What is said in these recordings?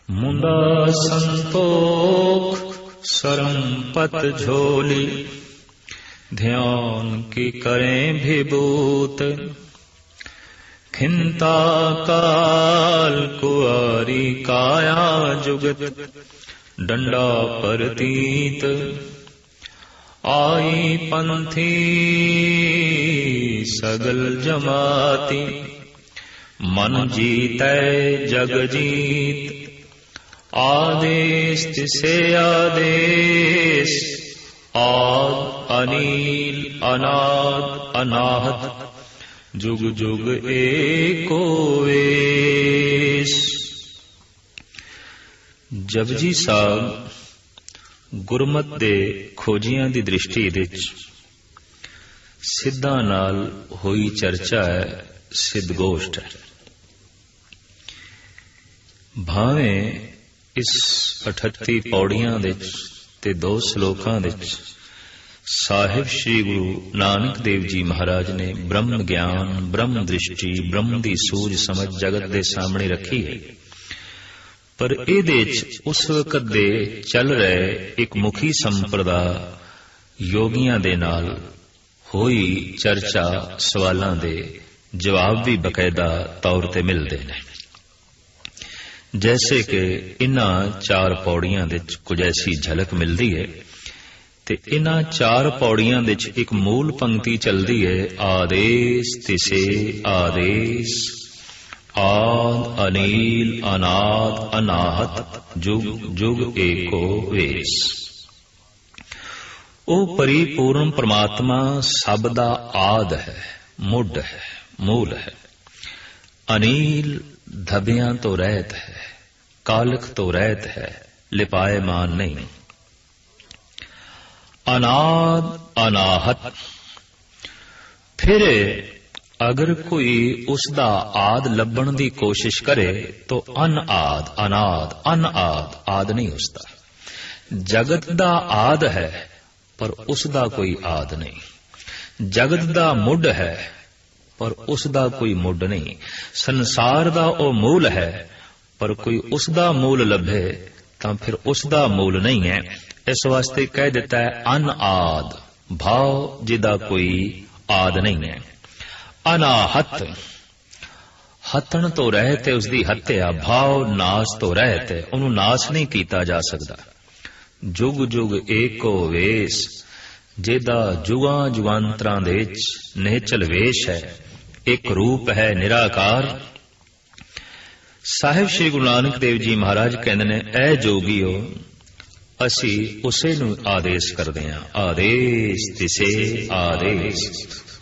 मुंदा संतोख सरमपत झोली, ध्यान की करें विभूत। खिंता काल कुआरी काया जुगत, डंडा परतीत। आई पंथी सगल जमाती, मन जीतै जग जीत। आदेश तिसे आदेश, आद अनील अनाद अनाहत। जुग जुग एको वेश। जपजी साहब ਗੁਰਮਤਿ ਦੇ ਖੋਜੀਆਂ ਦੀ ਦ੍ਰਿਸ਼ਟੀ ਵਿੱਚ ਸਿੱਧਾਂ ਨਾਲ ਹੋਈ ਚਰਚਾ ਹੈ, ਸਿੱਧਗੋਸ਼ਟ ਹੈ। ਭਾਵੇਂ ਇਸ 38 ਪੌੜੀਆਂ ਵਿੱਚ ਤੇ 2 ਸ਼ਲੋਕਾਂ ਵਿੱਚ ਸਾਹਿਬ ਸ੍ਰੀ ਗੁਰੂ ਨਾਨਕ ਦੇਵ ਜੀ ਮਹਾਰਾਜ ਨੇ ਬ੍ਰਹਮ ਗਿਆਨ, ਬ੍ਰਹਮ ਦ੍ਰਿਸ਼ਟੀ, ਬ੍ਰਹਮ ਦੀ ਸੂਝ ਸਮਝ ਜਗਤ ਦੇ ਸਾਹਮਣੇ ਰੱਖੀ ਹੈ। ਪਰ ਇਹਦੇ ਚ ਉਸ ਵਕਤ ਦੇ ਚੱਲ ਰਹੇ ਇੱਕ ਮੁਖੀ ਸੰਪਰਦਾ ਯੋਗੀਆਂ ਦੇ ਨਾਲ ਹੋਈ ਚਰਚਾ, ਸਵਾਲਾਂ ਦੇ ਜਵਾਬ ਵੀ ਬਕਾਇਦਾ ਤੌਰ ਤੇ ਮਿਲਦੇ ਨੇ। ਜੈਸੇ ਕਿ ਇਨ੍ਹਾਂ 4 ਪੌੜੀਆਂ ਵਿੱਚ ਕੁਝ ਐਸੀ ਝਲਕ ਮਿਲਦੀ ਹੈ ਤੇ ਇਨ੍ਹਾਂ 4 ਪੌੜੀਆਂ ਵਿੱਚ ਇੱਕ ਮੂਲ ਪੰਕਤੀ ਚੱਲਦੀ ਹੈ, ਆਦੇਸ਼ ਤਿਸੇ ਆਦੇਸ਼, ਆਦ ਅਨੀਲ ਅਨਾਦ ਅਨਾਹਤ। ਜੁਗ ਜੁਗ ਏਕੋ ਵੇਸ। ਉਹ ਪਰਿਪੂਰਨ ਪਰਮਾਤਮਾ ਸਭ ਦਾ ਆਦ ਹੈ, ਮੁੱਢ ਹੈ, ਮੂਲ ਹੈ। ਅਨੀਲ ਧੱਬਿਆਂ ਤੋਂ ਰਹਿਤ ਹੈ, ਕਾਲਖ ਤੋਂ ਰਹਿਤ ਹੈ, ਲਿਪਾਏਮਾਨ ਨਹੀਂ। ਅਨਾਦ ਅਨਾਹਤ। ਫਿਰ ਅਗਰ ਕੋਈ ਉਸ ਦਾ ਆਦ ਲੱਭਣ ਦੀ ਕੋਸ਼ਿਸ਼ ਕਰੇ ਤਾਂ ਅਨਆਦ ਅਨਾਦ ਅਨਆਦ, ਆਦ ਨਹੀਂ ਉਸਦਾ। ਜਗਤ ਦਾ ਆਦ ਹੈ ਪਰ ਉਸ ਦਾ ਕੋਈ ਆਦ ਨਹੀਂ। ਜਗਤ ਦਾ ਮੁੱਢ ਹੈ ਪਰ ਉਸ ਦਾ ਕੋਈ ਮੁੱਢ ਨਹੀਂ। ਸੰਸਾਰ ਦਾ ਉਹ ਮੂਲ ਹੈ ਪਰ ਕੋਈ ਉਸ ਦਾ ਮੂਲ ਲੱਭੇ ਤਾਂ ਫਿਰ ਉਸ ਦਾ ਮੂਲ ਨਹੀਂ ਹੈ। ਇਸ ਵਾਸਤੇ ਕਹਿ ਦਿੱਤਾ ਹੈ ਅਨਆਦ, ਭਾਵ ਜਿਹਦਾ ਕੋਈ ਆਦ ਨਹੀਂ ਹੈ। ਅਨਾਹਤ, ਹੱਤਣ ਤੋਂ ਰਹਿਤ ਹੈ, ਉਸਦੀ ਹੱਤਿਆ। ਭਾਵ ਨਾਸ ਤੋਂ ਰਹਿਤ ਹੈ, ਉਹਨੂੰ ਨਾਸ ਨਹੀਂ ਕੀਤਾ ਜਾ ਸਕਦਾ। ਜੁਗ ਜੁਗ ਏਕੋ ਵੇਸ, ਜਿਹਦਾ ਜੁਗਾਂ ਜੁਗਾਂਤਰਾਂ ਦੇ ਵਿੱਚ ਨਿਹਚਲ ਵੇਸ਼ ਹੈ, ਇੱਕ ਰੂਪ ਹੈ, ਨਿਰਾਕਾਰ। ਸਾਹਿਬ ਸ੍ਰੀ ਗੁਰੂ ਨਾਨਕ ਦੇਵ ਜੀ ਮਹਾਰਾਜ ਕਹਿੰਦੇ ਨੇ, ਐ ਜੋਗੀਓ, ਅਸੀਂ ਉਸੇ ਨੂੰ ਆਦੇਸ਼ ਕਰਦੇ ਹਾਂ। ਆਦੇਸ਼ ਤਿਸੇ ਆਦੇਸ਼,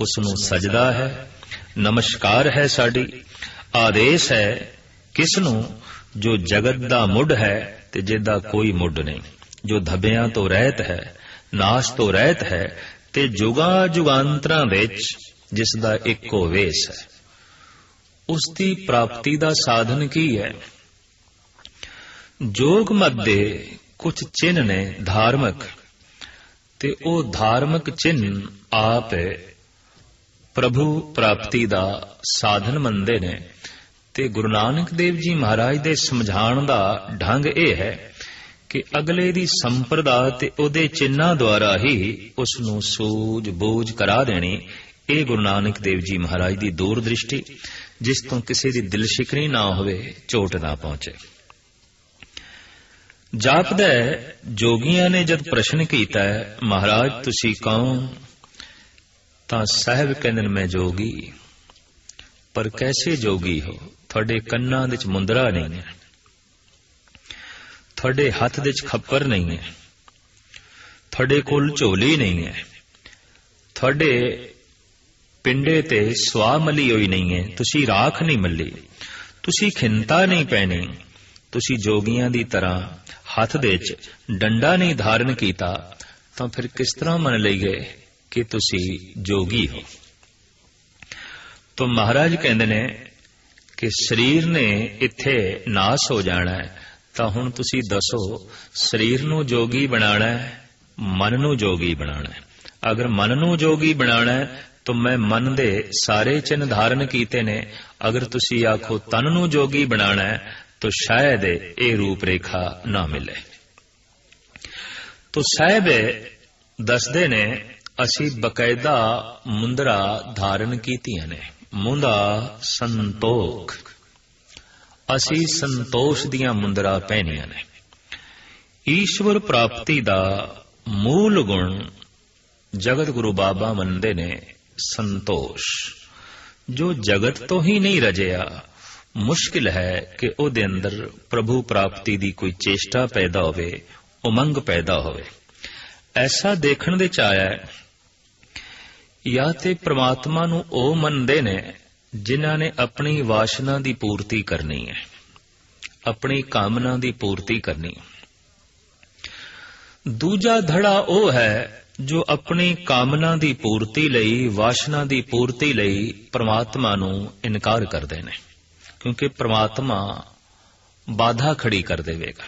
ਉਸ ਨੂੰ ਸਜਦਾ ਹੈ, ਨਮਸਕਾਰ ਹੈ ਸਾਡੀ। ਆਦੇਸ਼ ਹੈ ਕਿਸ ਨੂੰ? ਜੋ ਜਗਤ ਦਾ ਮੁੱਢ ਹੈ ਤੇ ਜਿਹਦਾ ਕੋਈ ਮੁੱਢ ਨਹੀਂ, ਜੋ ਧੱਬਿਆਂ ਤੋਂ ਰਹਿਤ ਹੈ, ਨਾਸ ਤੋਂ ਰਹਿਤ ਹੈ ਤੇ ਜੁਗਾਂ ਜੁਗਾਂਤਰਾਂ ਵਿੱਚ ਜਿਸ ਦਾ ਇੱਕੋ ਵੇਸ ਹੈ। ਉਸ ਦੀ ਪ੍ਰਾਪਤੀ ਦਾ ਸਾਧਨ ਕੀ ਹੈ? ਜੋਗ ਮਤ ਦੇ ਕੁਝ ਚਿੰਨ੍ਹ ਨੇ ਧਾਰਮਿਕ, ਤੇ ਉਹ ਧਾਰਮਿਕ ਚਿੰਨ੍ਹ ਆਪ ਪ੍ਰਭੂ ਪ੍ਰਾਪਤੀ ਦਾ ਸਾਧਨ ਮੰਨਦੇ ਨੇ। ਤੇ ਗੁਰੂ ਨਾਨਕ ਦੇਵ ਜੀ ਮਹਾਰਾਜ ਦੇ ਸਮਝਾਉਣ ਦਾ ਢੰਗ ਇਹ ਹੈ ਕਿ ਅਗਲੇ ਦੀ ਸੰਪਰਦਾ ਤੇ ਉਹਦੇ ਚਿੰਨ੍ਹਾਂ ਦੁਆਰਾ ਹੀ ਉਸ ਨੂੰ ਸੂਝ ਬੂਝ ਕਰਾ ਦੇਣੀ। ਇਹ ਗੁਰੂ ਨਾਨਕ ਦੇਵ ਜੀ ਮਹਾਰਾਜ ਦੀ ਦੂਰ ਦ੍ਰਿਸ਼ਟੀ, ਜਿਸ ਤੋਂ ਕਿਸੇ ਦੀ ਦਿਲ ਸ਼ਿਕਰੀ ਨਾ ਹੋਵੇ, ਚੋਟ ਨਾ ਪਹੁੰਚੇ। ਜਾਪਦਾ ਹੈ ਜੋਗੀਆਂ ਨੇ ਜਦ ਪ੍ਰਸ਼ਨ ਕੀਤਾ ਹੈ, ਮਹਾਰਾਜ ਤੁਸੀਂ ਕੌਣ? ਤਾਂ ਸਾਹਿਬ ਕਹਿੰਦੇ ਨੇ, ਮੈਂ ਜੋਗੀ। ਪਰ ਕੈਸੇ ਜੋਗੀ ਹੋ? ਤੁਹਾਡੇ ਕੰਨਾਂ ਵਿੱਚ ਮੁੰਦਰਾ ਨਹੀਂ ਹੈ, ਤੁਹਾਡੇ ਹੱਥ ਵਿੱਚ ਖੱਪਰ ਨਹੀਂ ਹੈ, ਤੁਹਾਡੇ ਕੋਲ ਝੋਲੀ ਨਹੀਂ ਹੈ, ਤੁਹਾਡੇ ਪਿੰਡੇ ਤੇ ਸਵਾ ਮਲੀ ਹੋਈ ਨਹੀਂ ਹੈ, ਤੁਸੀਂ ਰਾਖ ਨਹੀਂ ਮੱਲੀ, ਤੁਸੀਂ ਖਿੰਤਾ ਨਹੀਂ ਪਹਿਨੀ, ਤੁਸੀਂ ਜੋਗੀਆਂ ਦੀ ਤਰ੍ਹਾਂ ਹੱਥ ਦੇ ਵਿੱਚ ਡੰਡਾ ਨਹੀਂ ਧਾਰਨ ਕੀਤਾ, ਤਾਂ ਫਿਰ ਕਿਸ ਤਰ੍ਹਾਂ ਮੰਨ ਲਈਏ ਕਿ ਤੁਸੀਂ ਜੋਗੀ ਹੋ? ਤਾਂ ਮਹਾਰਾਜ ਕਹਿੰਦੇ ਨੇ ਕਿ ਸਰੀਰ ਨੇ ਇੱਥੇ ਨਾਸ ਹੋ ਜਾਣਾ ਹੈ, ਤਾਂ ਹੁਣ ਤੁਸੀਂ ਦੱਸੋ ਸਰੀਰ ਨੂੰ ਜੋਗੀ ਬਣਾਉਣਾ ਹੈ, ਮਨ ਨੂੰ ਜੋਗੀ ਬਣਾਉਣਾ ਹੈ? ਅਗਰ ਮਨ ਨੂੰ ਜੋਗੀ ਬਣਾਉਣਾ ਹੈ ਤਾਂ ਮੈਂ ਮਨ ਦੇ ਸਾਰੇ ਚਿੰਨ੍ਹ ਧਾਰਨ ਕੀਤੇ ਨੇ। ਅਗਰ ਤੁਸੀਂ ਆਖੋ ਤਨ ਨੂੰ ਜੋਗੀ ਬਣਾਉਣਾ ਹੈ तो शायद ये रूप रेखा ना मिले। तो साहब दसदे ने असी बकायदा मुंदरा धारण कीतियां ने, मुंदा संतोख, असी संतोष दियां मुंदरा पहनियां ने। ईश्वर प्राप्ति दा मूल गुण जगत गुरु बाबा मनदे ने संतोष। जो जगत तो ही नहीं रजिया, मुश्किल है कि उहदे अंदर प्रभु प्राप्ति दी कोई चेष्टा पैदा होवे, उमंग पैदा होवे। ऐसा देखण दे च आया या ते परमात्मा नूं ओ मनदे ने जिन्हां ने अपनी वासना दी पूर्ति करनी है, अपनी कामना दी पूर्ति करनी। दूजा धड़ा ओ है जो अपनी कामना दी पूर्ति लई, वासना दी पूर्ति लई परमात्मा नूं इनकार करदे ने, क्योंकि परमात्मा बाधा खड़ी कर देवेगा।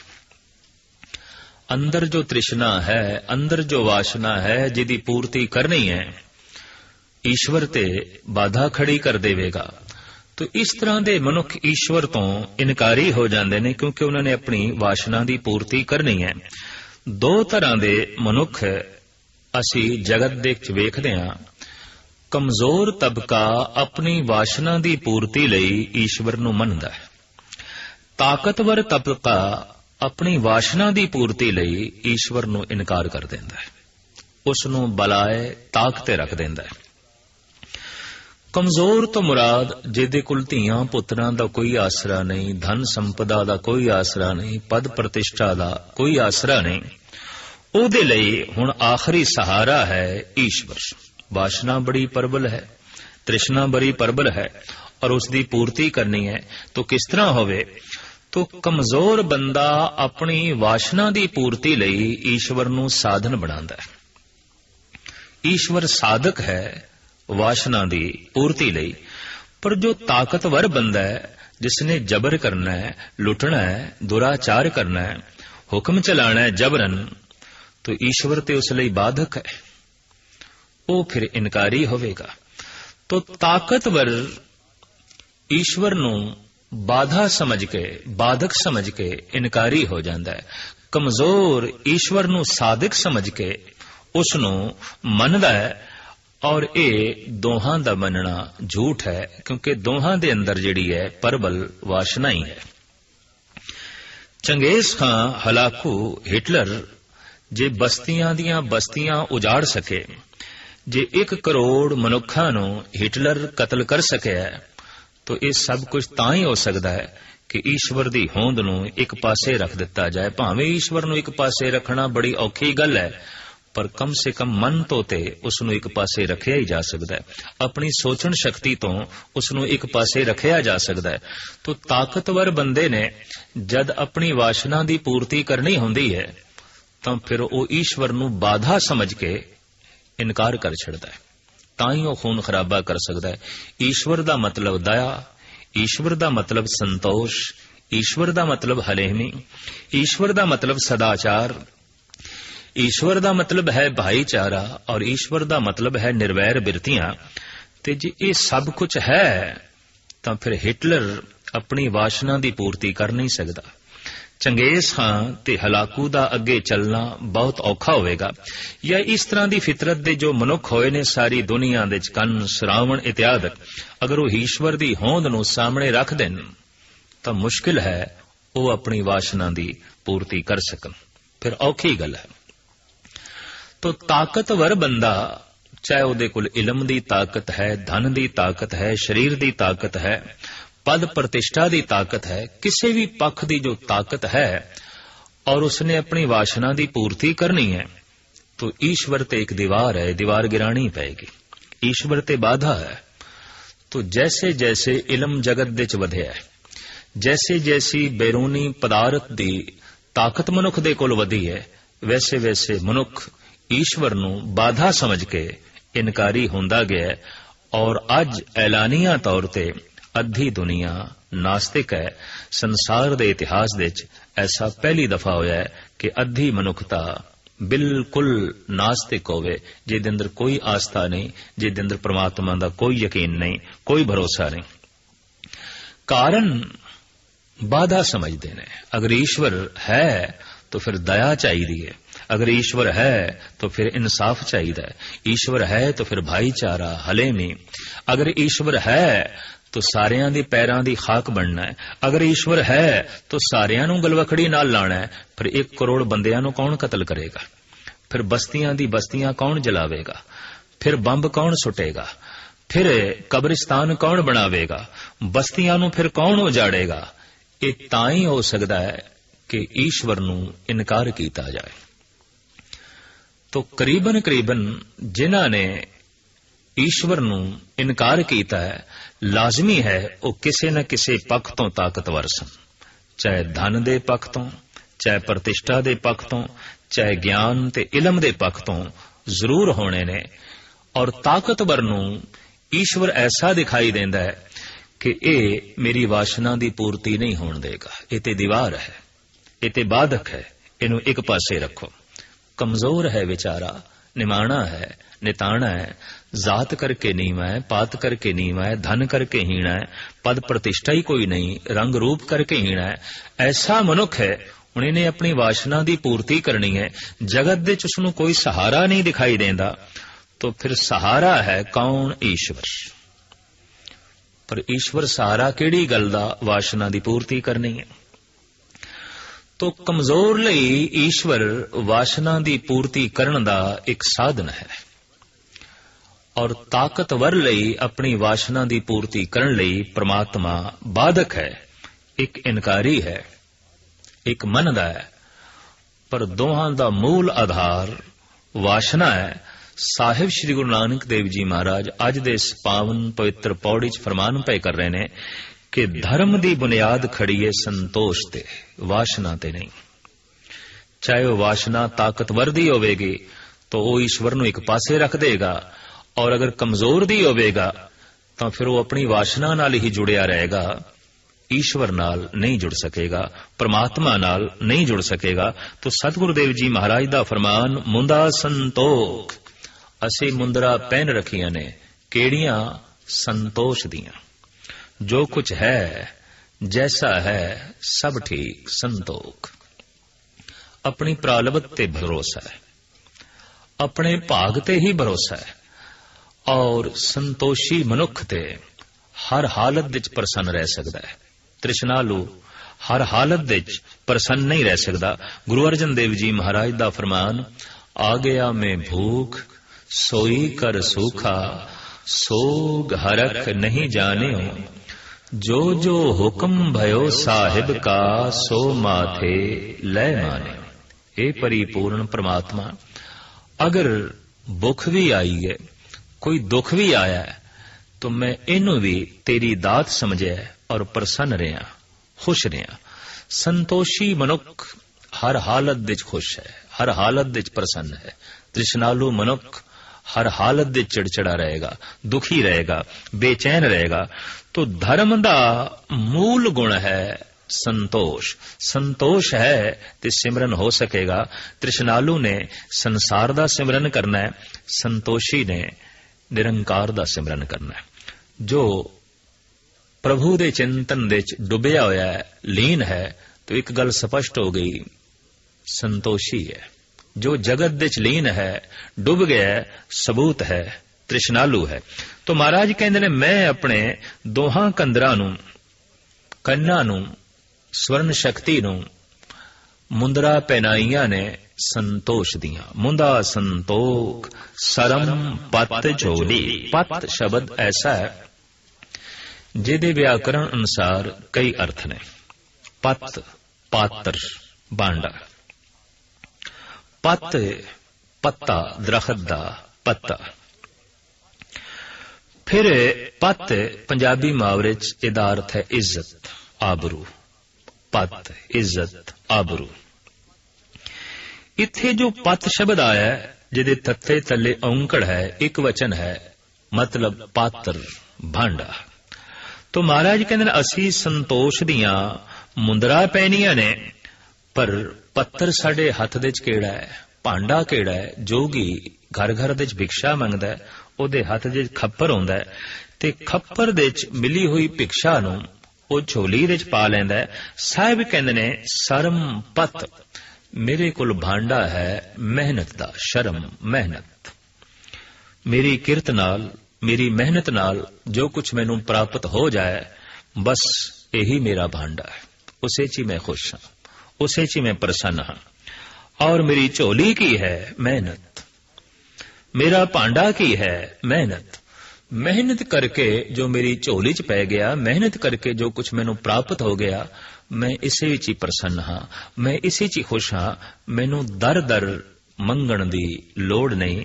अंदर जो तृष्णा है, अंदर जो वासना है जिहदी पूर्ति करनी है, ईश्वर ते बाधा खड़ी कर देवेगा। तो इस तरह दे मनुख ईश्वर तो इनकारी हो जाते हैं, क्योंकि उन्होंने अपनी वासना की पूर्ति करनी है। दो तरह दे मनुख असी जगत दे विच वेखदे हां। कमजोर तबका अपनी वासना की पूर्ति लई ईश्वर नूं मनदा है। ताकतवर तबका अपनी वासना की पूर्ति लई ईश्वर नूं इनकार कर देंदा है, उस नूं बलाए ताक ते रख देंदा है। कमजोर तो मुराद जिहदे कोल धीआं पुत्रां दा कोई आसरा नहीं, धन संपदा दा कोई आसरा नहीं, पद प्रतिष्ठा दा कोई आसरा नहीं, उहदे लई हुण आखिरी सहारा है ईश्वर। वासना बड़ी प्रबल है, तृष्णा बड़ी प्रबल है और उसकी पूर्ति करनी है। तो किस तरह होवे? तो कमजोर बंदा अपनी वासना की पूर्ति लई ईश्वर नूं साधन बनांदा है। ईश्वर साधक है वासना की पूर्ति लई। पर जो ताकतवर बंदा है, जिसने जबर करना है, लुटना है, दुराचार करना है, हुक्म चलाना है जबरन, तो ईश्वर ते उस लई बाधक है, वो फिर इनकारी होवेगा। तो ताकतवर ईश्वर नूं बाधा समझ के, बाधक समझ के इनकारी हो जाता है। कमजोर ईश्वर नूं साधक समझ के उस नूं मनदा है। और ये दोहां दा मनना झूठ है, क्योंकि दोहां दे अंदर जिहड़ी है प्रबल वासना ही है। चंगेज खां, हलाकू, हिटलर जे बस्तियां दियां बस्तियां उजाड़ सके, जे 1 करोड़ मनुखां नूं हिटलर कतल कर सकिया, तो ये सब कुछ तां ही हो सकता है कि ईश्वर दी होंद नूं एक पासे रख दिता जाए। भावें ईश्वर नूं एक पासे रखना बड़ी औखी गल है, पर कम से कम मन तो ते उसनूं एक पासे रखिया ही जा सकता है। अपनी सोचण शक्ति तो उसनूं एक पासे रखिया जा सकता है। तो ताकतवर बंदे ने जद अपनी वासना की पूर्ति करनी हुंदी है, तो फिर वो ईश्वर नूं बाधा समझ के इनकार कर छड़दा है, तां ही वो खून खराबा कर सकता है। ईश्वर दा मतलब दया, ईश्वर दा मतलब संतोष, ईश्वर दा मतलब हलेमी, ईश्वर दा मतलब सदाचार, ईश्वर दा मतलब है भाईचारा, और ईश्वर दा मतलब है निर्वैर बिरतियां। ते जे ये सब कुछ है, तो फिर हिटलर अपनी वासना की पूर्ति कर नहीं सकता। चंगेज खां ते हलाकू दा अगे चलना बहुत औखा होवेगा। या इस तरह की फितरत दे जो मनुख होए ने सारी दुनिया दे कंन, श्रावण इत्यादि, अगर वो ईश्वर की होंद नूं सामने रख देन, तो मुश्किल है वो अपनी वासना की पूर्ति कर सकन, फिर औखी गल है। तो ताकतवर बंदा, चाहे उहदे कोल इलम दी ताकत है, धन दी ताकत है, शरीर दी ताकत है, पद प्रतिष्ठा दी ताकत है, किसी भी पक्ष की जो ताकत है, और उसने अपनी वासना की पूर्ति करनी है, तो ईश्वर ते एक दीवार है, दीवार गिरानी पड़ेगी। ईश्वर ते बाधा है। तो जैसे जैसे इलम जगत दे च वधिया है, जैसे जैसी बैरूनी पदार्थ दी ताकत मनुख दे कोल वधी है, वैसे वैसे मनुख ईश्वर नूं बाधा समझ के इनकारी होंदा गया है। और अज ऐलानिया तौर ते अद्धी दुनिया नास्तिक है। संसार दे इतिहास दे च ऐसा पहली दफा होया है कि अद्धी मनुखता बिल्कुल नास्तिक होवे, जिहदे अंदर कोई आस्था नहीं, जिहदे अंदर परमात्मा दा कोई यकीन नहीं, कोई भरोसा नहीं। कारण बाधा समझते हैं। अगर ईश्वर है तो फिर दया चाहिए है, अगर ईश्वर है तो फिर इंसाफ चाहिए, ईश्वर है तो फिर भाईचारा हलेमी, अगर ईश्वर है तो सारियां दे पैरां दी खाक बनना है, अगर ईश्वर है तो सारियां नूं गलवखड़ी नाल लाना है। फिर 1 करोड़ बंदियां नूं कौन कतल करेगा? फिर बस्तियां दी बस्तियां कौन जलावेगा? फिर बंब कौन सुटेगा? फिर कब्रिस्तान कौन बनावेगा? बस्तियां नूं फिर कौन उजाड़ेगा? ये तां ही हो सकदा है कि ईश्वर नूं इनकार कीता जाए। तो करीबन करीबन जिन्हां ने ईश्वर नूं इनकार कीता है, लाजमी है वो किसी न किसी पक्ष तो ताकतवर सन, चाहे धन दे पक्ष तो, चाहे प्रतिष्ठा दे पक्ष तो, चाहे ज्ञान ते इलम दे पक्ष तो जरूर होने ने। और ताकतवर नूं ईश्वर ऐसा दिखाई देंदा है कि ये मेरी वासना दी पूर्ति नहीं होण देगा, ये ते दीवार है, ये ते बाधक है, इनू एक पासे रखो। कमजोर है बेचारा, निमाणा है, निताणा है, जात करके नीवा है, पात करके नीवा है, धन करके हीणा है, पद प्रतिष्ठा ही कोई नहीं, रंग रूप करके हीणा है, ऐसा मनुख है। हुण इहने अपनी वासना दी पूर्ति करनी है, जगत दे च उसनूं कोई सहारा नहीं दिखाई देंदा, तो फिर सहारा है कौन? ईश्वर। पर ईश्वर सहारा किहड़ी गल दा? वासना दी पूर्ति करनी है। तो कमजोर लई ईश्वर वासना दी पूर्ति करन दा एक साधन है, और ताकतवर लई अपनी वासना दी पूर्ति करन लई परमात्मा बाधक है, एक इनकारी है, एक मनदा है। पर दोहां दा मूल आधार वासना है। साहिब श्री गुरु नानक देव जी महाराज अज दे इस पावन पवित्र पौड़ी च फरमान पे कर रहे ने कि धर्म दी बुनियाद खड़ी है संतोष ते, वासना ते नहीं। चाहे वह वासना ताकतवर दी होवेगी तो वो ईश्वर नूं एक पासे रख देगा, और अगर कमजोर दी होवेगा तो फिर वो अपनी वासना नाल ही जुड़िया रहेगा, ईश्वर नाल नहीं जुड़ सकेगा, परमात्मा नाल नहीं जुड़ सकेगा। तो सतगुरुदेव जी महाराज दा फरमान, मुंदा संतोख, असी मुंदरा पहन रखियां ने, केड़ियां? संतोष दियां। जो कुछ है जैसा है सब ठीक, संतोख। अपनी प्रालब्ध ते भरोसा है, अपने भाग ते ही भरोसा है, और संतोषी मनुख ते हर हालत विच प्रसन्न रह सकदा है। तृष्णालु हर हालत विच प्रसन्न नहीं रह सकदा। गुरु अर्जन देव जी महाराज दा फरमान, आ गया में भूख सोई कर सूखा, सोग हरख नहीं जाने, जो जो हुक्म भयो साहिब का, सो माथे लय माने। हे परिपूर्ण परमात्मा, अगर भुख भी आई है, कोई दुख भी आया है, तो मैं इनू भी तेरी दात समझे और प्रसन्न रहा, खुश रहा। संतोषी मनुख हर हालत विच खुश है, हर हालत विच प्रसन्न है। तृष्णालु मनुख हर हालत विच चिड़चिड़ा रहेगा, दुखी रहेगा, बेचैन रहेगा। तो धर्म दा मूल गुण है संतोष। संतोष है तो सिमरन हो सकेगा। तृष्णालु ने संसार दा सिमरन करना है, संतोषी ने निरंकार दा सिमरन करना है। जो प्रभु दे चिंतन दे डुबिया होया है, लीन है, तो एक गल स्पष्ट हो गई, संतोषी है। जो जगत दे लीन है, डुब गया है, सबूत है तृष्णालु है। तो महाराज कहते ने, मैं अपने दोहां कंदरां नूं, कन्ना नूं, स्वर्ण शक्ति नूं मुंदरा पहनाइयां ने संतोष दियां। मुंदा संतोख सरम पत झोली। पत शब्द ऐसा है जिहदे व्याकरण अनुसार कई अर्थ ने। पत पात्र बांडा, पत पत्ता दरखत दा पत्ता। फिर पत पंजाबी मुहावरे च इहदा अर्थ है इज्जत आबरू। पत इज्जत आबरू। इत्थे जो पत शब्द आया है, जिहदे तत्ते थल्ले औंकड़ है, एक वचन है, मतलब पात्र भांडा। तो महाराज कहते हैं, असी संतोष दियां मुंदरा पहनियां ने, पर पत्थर साडे हथ दे च केड़ा है, भांडा केड़ा है। जोगी घर घर दे च भिक्षा मंगदा है, ओदे हथ दे खप्पर हुंदा है, ते खप्पर दे च मिली हुई भिक्षा नूं ਉਹ ਝੋਲੀ ਵਿੱਚ ਪਾ ਲੈਂਦਾ ਹੈ। ਸਾਹਿਬ ਕਹਿੰਦੇ ਨੇ ਸ਼ਰਮ ਪਤ, ਮੇਰੇ ਕੋਲ ਭਾਂਡਾ ਹੈ ਮਿਹਨਤ ਦਾ। ਸ਼ਰਮ ਮਿਹਨਤ, ਮੇਰੀ ਕਿਰਤ ਨਾਲ, ਮੇਰੀ ਮਿਹਨਤ ਨਾਲ ਜੋ ਕੁਝ ਮੈਨੂੰ ਪ੍ਰਾਪਤ ਹੋ ਜਾਏ, ਬਸ ਇਹੀ ਮੇਰਾ ਭਾਂਡਾ ਹੈ। ਉਸੇ 'ਚ ਹੀ ਮੈਂ ਖੁਸ਼ ਹਾਂ, ਉਸੇ 'ਚ ਹੀ ਮੈਂ ਪ੍ਰਸੰਨ ਹਾਂ। ਔਰ ਮੇਰੀ ਝੋਲੀ ਕੀ ਹੈ? ਮਿਹਨਤ। ਮੇਰਾ ਭਾਂਡਾ ਕੀ ਹੈ? ਮਿਹਨਤ। ਮਿਹਨਤ ਕਰਕੇ ਜੋ ਮੇਰੀ ਝੋਲੀ 'ਚ ਪੈ ਗਿਆ, ਮਿਹਨਤ ਕਰਕੇ ਜੋ ਕੁਝ ਮੈਨੂੰ ਪ੍ਰਾਪਤ ਹੋ ਗਿਆ, ਮੈਂ ਇਸੇ ਵਿੱਚ ਹੀ ਪ੍ਰਸੰਨ ਹਾਂ, ਮੈਂ ਇਸੇ 'ਚ ਹੀ ਖੁਸ਼ ਹਾਂ। ਮੈਨੂੰ ਦਰ ਦਰ ਮੰਗਣ ਦੀ ਲੋੜ ਨਹੀਂ।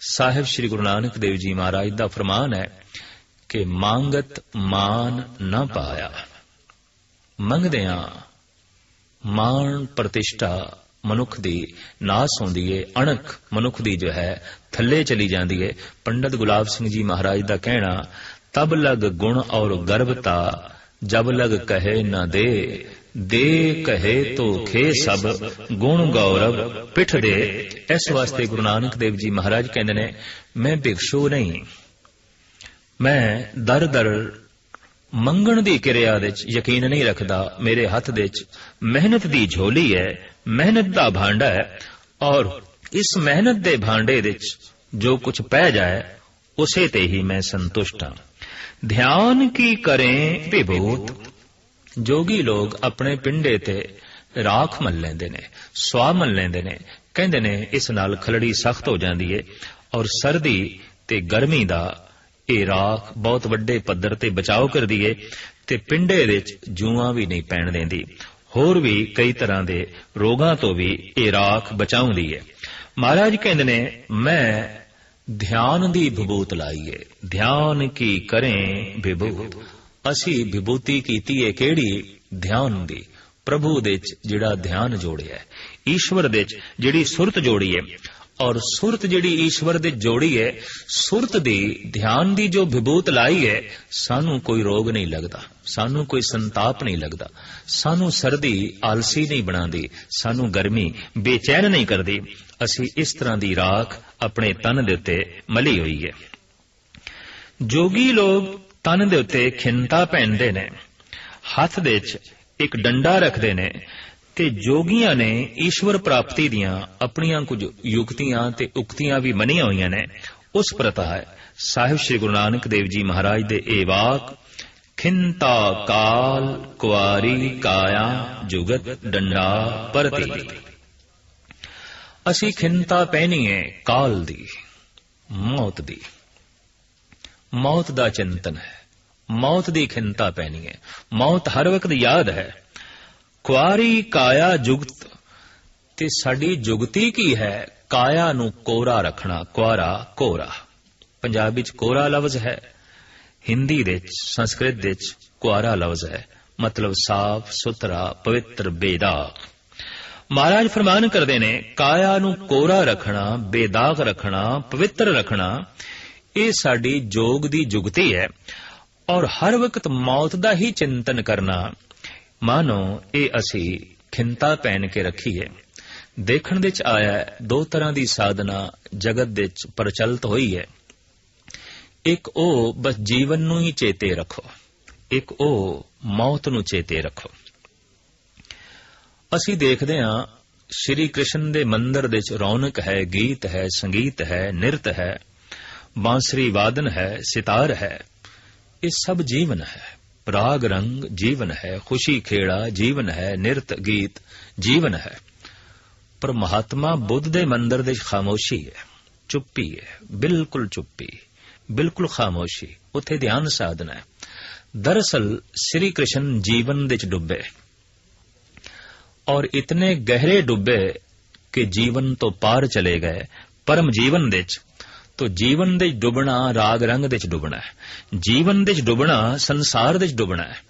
ਸਾਹਿਬ ਸ੍ਰੀ ਗੁਰੂ ਨਾਨਕ ਦੇਵ ਜੀ ਮਹਾਰਾਜ ਦਾ ਫਰਮਾਨ ਹੈ ਕਿ ਮੰਗਤ ਮਾਨ ਨਾ ਪਾਇਆ। ਮੰਗਦਿਆਂ ਮਾਣ ਪ੍ਰਤਿਸ਼ਠਾ ਮਨੁੱਖ ਦੀ ਨਾਸ ਹੁੰਦੀ ਏ, ਅਣਖ ਮਨੁੱਖ ਦੀ ਜੋ ਹੈ ਥੱਲੇ ਚਲੀ ਜਾਂਦੀ ਏ। ਪੰਡਤ ਗੁਲਾਬ ਸਿੰਘ ਜੀ ਮਹਾਰਾਜ ਦਾ ਕਹਿਣਾ, ਤਬ ਲਗ ਗੁਣ ਔਰ ਗਰਵਤਾ, ਜਬ ਲਗ ਕਹੇ ਨਾ ਦੇ, ਦੇ ਕਹੇ ਤੋ ਖੇ ਸਭ, ਗੁਣ ਗੌਰਵ ਪਿੱਠ ਦੇ। ਇਸ ਵਾਸਤੇ ਗੁਰੂ ਨਾਨਕ ਦੇਵ ਜੀ ਮਹਾਰਾਜ ਕਹਿੰਦੇ ਨੇ, ਮੈਂ ਭਿਕਸ਼ੂ ਨਹੀਂ, ਮੈਂ ਦਰ ਦਰ ਮੰਗਣ ਦੀ ਕਿਰਿਆ ਵਿੱਚ ਯਕੀਨ ਨਹੀਂ ਰੱਖਦਾ। ਮੇਰੇ ਹੱਥ ਵਿੱਚ ਮਿਹਨਤ ਦੀ ਝੋਲੀ ਹੈ, ਮਿਹਨਤ ਦਾ ਭਾਂਡਾ ਹੈ, ਔਰ ਇਸ ਮਿਹਨਤ ਦੇ ਭਾਂਡੇ ਵਿੱਚ ਜੋ ਕੁਝ ਪੈ ਜਾਏ, ਉਸੇ ਤੇ ਹੀ ਮੈਂ ਸੰਤੁਸ਼ਟ ਹਾਂ। ਧਿਆਨ ਕੀ ਕਰੇ ਵਿਭੂਤ, ਜੋਗੀ ਲੋਕ ਆਪਣੇ ਪਿੰਡੇ ਤੇ ਰਾਖ ਮਲ ਲੈਂਦੇ ਨੇ, ਸੁਆਹ ਮਲ ਲੈਂਦੇ ਨੇ। ਕਹਿੰਦੇ ਨੇ ਇਸ ਨਾਲ ਖਲੜੀ ਸਖਤ ਹੋ ਜਾਂਦੀ ਹੈ, ਔਰ ਸਰਦੀ ਤੇ ਗਰਮੀ ਦਾ ਇਹ ਰਾਖ ਬਹੁਤ ਵੱਡੇ ਪੱਧਰ ਤੇ ਬਚਾਓ ਕਰਦੀ ਏ, ਤੇ ਪਿੰਡੇ ਵਿੱਚ ਜੂਆਂ ਵੀ ਨਹੀਂ ਪੈਣ ਦਿੰਦੀ। ਹੋਰ ਵੀ ਕਈ ਤਰ੍ਹਾਂ ਦੇ ਰੋਗਾਂ ਤੋਂ ਵੀ ਇਹ ਰਾਖ ਬਚਾਉਂਦੀ ਹੈ। ਮਹਾਰਾਜ ਕਹਿੰਦੇ ਨੇ, ਮੈਂ ਧਿਆਨ ਦੀ ਵਿਭੂਤ ਲਾਈ ਏ। ਧਿਆਨ ਕੀ ਕਰੇ ਵਿਭੂਤ, ਅਸੀਂ ਵਿਭੂਤੀ ਕੀਤੀ ਏ ਕਿਹੜੀ? ਧਿਆਨ ਦੀ। ਪ੍ਰਭੂ ਦੇ ਵਿੱਚ ਜਿਹੜਾ ਧਿਆਨ ਜੋੜਿਆ, ਈਸ਼ਵਰ ਦੇ ਵਿੱਚ ਜਿਹੜੀ ਸੁਰਤ ਜੋੜੀ ਹੈ, ਔਰ ਸੁਰਤ ਜਿਹੜੀ ਈਸ਼ਵਰ ਦੇ ਜੋੜੀ ਹੈ, ਸੁਰਤ ਦੀ ਧਿਆਨ ਦੀ ਜੋ ਵਿਭੂਤ ਲਾਈ ਹੈ, ਸਾਨੂੰ ਕੋਈ ਰੋਗ ਨਹੀਂ ਲੱਗਦਾ, ਸਾਨੂੰ ਕੋਈ ਸੰਤਾਪ ਨਹੀਂ ਲੱਗਦਾ, ਸਾਨੂੰ ਸਰਦੀ ਆਲਸੀ ਨਹੀਂ ਬਣਾਉਂਦੀ, ਸਾਨੂੰ ਗਰਮੀ ਬੇਚੈਨ ਨਹੀਂ ਕਰਦੀ। ਅਸੀਂ ਇਸ ਤਰ੍ਹਾਂ ਦੀ ਰਾਖ ਆਪਣੇ ਤਨ ਦੇ ਉੱਤੇ ਮਲੀ ਹੋਈ ਹੈ। ਜੋਗੀ ਲੋਕ ਤਨ ਦੇ ਉੱਤੇ ਖਿੰਤਾ ਪਹਿਨਦੇ ਨੇ, ਹੱਥ ਦੇ ਵਿੱਚ ਇੱਕ ਡੰਡਾ ਰੱਖਦੇ ਨੇ, ਤੇ ਜੋਗੀਆਂ ਨੇ ਈਸ਼ਵਰ ਪ੍ਰਾਪਤੀ ਦੀਆਂ ਆਪਣੀਆਂ ਕੁਝ ਯੁਕਤੀਆਂ ਤੇ ਉਕਤੀਆਂ ਵੀ ਮੰਨੀਆਂ ਹੋਈਆਂ ਨੇ। ਉਸ ਪ੍ਰਤਾ ਹੈ ਸਾਹਿਬ ਸ੍ਰੀ ਗੁਰੂ ਨਾਨਕ ਦੇਵ ਜੀ ਮਹਾਰਾਜ ਦੇ ਇਹ ਵਾਕ, ਖਿੰਤਾ ਕਾਲ ਕੁਆਰੀ ਕਾਇਆ ਜੁਗਤ ਡੰਡਾ ਪਰਤੀ। ਅਸੀਂ ਖਿੰਤਾ ਪਹਿਨੀ ਹੈ ਕਾਲ ਦੀ, ਮੌਤ ਦੀ। ਮੌਤ ਦਾ ਚਿੰਤਨ ਹੈ, ਮੌਤ ਦੀ ਖਿੰਤਾ ਪਹਿਨੀ ਹੈ, ਮੌਤ ਹਰ ਵਕਤ ਯਾਦ ਹੈ। ਕੁਆਰੀ ਕਾਇਆ ਜੁਗਤ, ਤੇ ਸਾਡੀ ਜੁਗਤੀ ਕੀ ਹੈ? ਕਾਇਆ ਨੂੰ ਕੋਰਾ ਰੱਖਣਾ, ਕੁਆਰਾ ਕੋਰਾ। ਪੰਜਾਬੀ ਚ ਕੋਰਾ ਲਫ਼ਜ਼ ਹੈ, ਹਿੰਦੀ ਦੇ ਵਿੱਚ, ਸੰਸਕ੍ਰਿਤ ਦੇ ਵਿੱਚ ਕੁਆਰਾ ਲਫ਼ਜ਼ ਹੈ, ਮਤਲਬ ਸਾਫ਼ ਸੁਥਰਾ, ਪਵਿੱਤਰ, ਬੇਦਾਗ। ਮਹਾਰਾਜ ਫਰਮਾਨ ਕਰਦੇ ਨੇ, ਕਾਇਆ ਨੂੰ ਕੋਰਾ ਰੱਖਣਾ, ਬੇਦਾਗ ਰੱਖਣਾ, ਪਵਿੱਤਰ ਰੱਖਣਾ, ਇਹ ਸਾਡੀ ਜੋਗ ਦੀ ਜੁਗਤੀ ਹੈ। ਔਰ ਹਰ ਵਕਤ ਮੌਤ ਦਾ ਹੀ ਚਿੰਤਨ ਕਰਨਾ, ਮਾਨੋ ਇਹ ਅਸੀਂ ਖਿੰਤਾ ਪਹਿਨ ਕੇ ਰੱਖੀ ਹੈ। ਦੇਖਣ ਵਿੱਚ ਆਇਆ ਦੋ ਤਰ੍ਹਾਂ ਦੀ ਸਾਧਨਾ ਜਗਤ ਵਿੱਚ ਪ੍ਰਚਲਿਤ ਹੋਈ ਹੈ। ਇੱਕ ਉਹ ਬਸ ਜੀਵਨ ਨੂੰ ਹੀ ਚੇਤੇ ਰੱਖੋ, ਇੱਕ ਉਹ ਮੌਤ ਨੂੰ ਚੇਤੇ ਰੱਖੋ। ਅਸੀਂ ਦੇਖਦੇ ਹਾਂ ਸ਼੍ਰੀ ਕ੍ਰਿਸ਼ਨ ਦੇ ਮੰਦਰ ਵਿੱਚ ਰੌਣਕ ਹੈ, ਗੀਤ ਹੈ, ਸੰਗੀਤ ਹੈ, ਨਿਰਤ ਹੈ, ਬਾਂਸਰੀ ਵਾਦਨ ਹੈ, ਸਿਤਾਰ ਹੈ। ਇਹ ਸਭ ਜੀਵਨ ਹੈ। ਰਾਗ ਰੰਗ ਜੀਵਨ ਹੈ, ਖੁਸ਼ੀ ਖੇੜਾ ਜੀਵਨ ਹੈ, ਨਿਰਤ ਗੀਤ ਜੀਵਨ ਹੈ। ਪਰ ਮਹਾਤਮਾ ਬੁੱਧ ਦੇ ਮੰਦਰ ਦੇ ਖਾਮੋਸ਼ੀ ਹੈ, ਚੁੱਪੀ ਹੈ, ਬਿਲਕੁਲ ਚੁੱਪੀ, ਬਿਲਕੁਲ ਖਾਮੋਸ਼ੀ। ਉੱਥੇ ਧਿਆਨ ਸਾਧਨਾ ਹੈ। ਦਰਅਸਲ ਸ੍ਰੀ ਕ੍ਰਿਸ਼ਨ ਜੀਵਨ ਵਿੱਚ ਡੁੱਬੇ, ਔਰ ਇਤਨੇ ਗਹਿਰੇ ਡੁੱਬੇ ਕਿ ਜੀਵਨ ਤੋਂ ਪਾਰ ਚਲੇ ਗਏ ਪਰਮ ਜੀਵਨ ਵਿੱਚ। ਤੋ ਜੀਵਨ ਦੇ ਡੁੱਬਣਾ ਰਾਗ ਰੰਗ ਦੇ ਚ ਡੁੱਬਣਾ ਹੈ, ਜੀਵਨ ਦੇ ਚ ਡੁੱਬਣਾ ਸੰਸਾਰ ਦੇ ਚ ਡੁੱਬਣਾ ਹੈ।